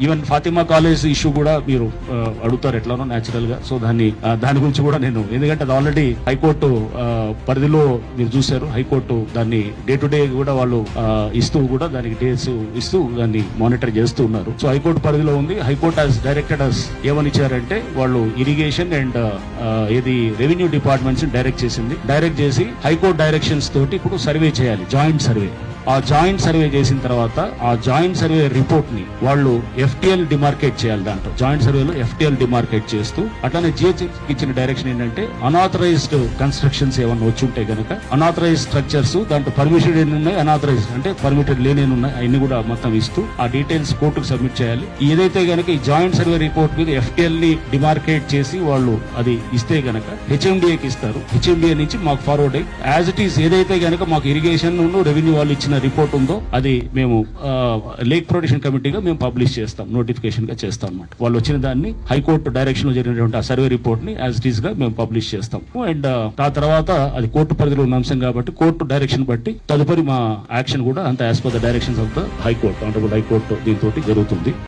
Even Fatima college issue కూడా మీరు అడుగుతారు ఎట్లానో న్యాచురల్ గా. సో దాని గురించి కూడా నేను, ఎందుకంటే అది ఆల్రెడీ హైకోర్టు పరిధిలో మీరు చూశారు. హైకోర్టు దాన్ని డే టు డే కూడా వాళ్ళు ఇస్తూ కూడా దానికి డేట్స్ ఇస్తూ దాన్ని మానిటర్ చేస్తూ ఉన్నారు. సో హైకోర్టు పరిధిలో ఉంది. హైకోర్టు హాస్ డైరెక్టెడ్ అస్ ఏమని ఇచ్చారంటే వాళ్ళు ఇరిగేషన్ అండ్ ఏది రెవెన్యూ డిపార్ట్మెంట్స్ డైరెక్ట్ చేసింది. డైరెక్ట్ చేసి హైకోర్టు డైరెక్షన్స్ తోటి ఇప్పుడు సర్వే చేయాలి, జాయింట్ సర్వే. ఆ జాయింట్ సర్వే చేసిన తర్వాత ఆ జాయింట్ సర్వే రిపోర్ట్ ని వాళ్ళు ఎఫ్టిఎల్ డిమార్కేట్ చేయాలి. దాంట్లో జాయింట్ సర్వేలో ఎఫ్టిఎల్ డిమార్కేట్ చేస్తూ అట్లానే జిహెచ్ఎంసీ ఇచ్చిన డైరెక్షన్ ఏంటంటే అనాథరైజ్డ్ కన్స్ట్రక్షన్స్ ఏమన్నా వచ్చి ఉంటే గనక అనాథరైజ్డ్ స్ట్రక్చర్స్ దాంట్లో పర్మిటెడ్ ఎన్ని ఉన్నాయి, అనాథరైజ్డ్ అంటే పర్మిటెడ్ లేని ఉన్నాయి, అన్ని కూడా మొత్తం ఇస్తూ ఆ డీటెయిల్స్ కోర్టుకు సబ్మిట్ చేయాలి. ఏదైతే గనక ఈ జాయింట్ సర్వే రిపోర్ట్ మీద ఎఫ్టిఎల్ ని డిమార్కేట్ చేసి వాళ్ళు అది ఇస్తే గనక హెచ్ఎండిఏకి ఇస్తారు. హెచ్ఎండిఏ నుంచి మాకు ఫార్వర్డ్ అయ్యి యాజ్ ఇట్ ఈస్ ఏదైతే గనక మాకు ఇరిగేషన్ రెవెన్యూ వాళ్ళు ఇచ్చిన రిపోర్ట్ ఉందో అది మేము లేక్ ప్రొటెక్షన్ కమిటీగా మేము పబ్లిష్ చేస్తాం, నోటిఫికేషన్ గా చేస్తాం అన్నమాట. వాళ్ళు వచ్చిన దాన్ని హైకోర్టు డైరెక్షన్ లో జరిగినటువంటి ఆ సర్వే రిపోర్ట్ ని యాజ్ ఇట్ ఈస్ గా మేము పబ్లిష్ చేస్తాం. అండ్ ఆ తర్వాత అది కోర్టు పరిధిలో ఉన్న అంశం కాబట్టి కోర్టు డైరెక్షన్ బట్టి తదుపరి మా యాక్షన్ కూడా అంత as per the directions of the high court, honourable high court దీంతో జరుగుతుంది.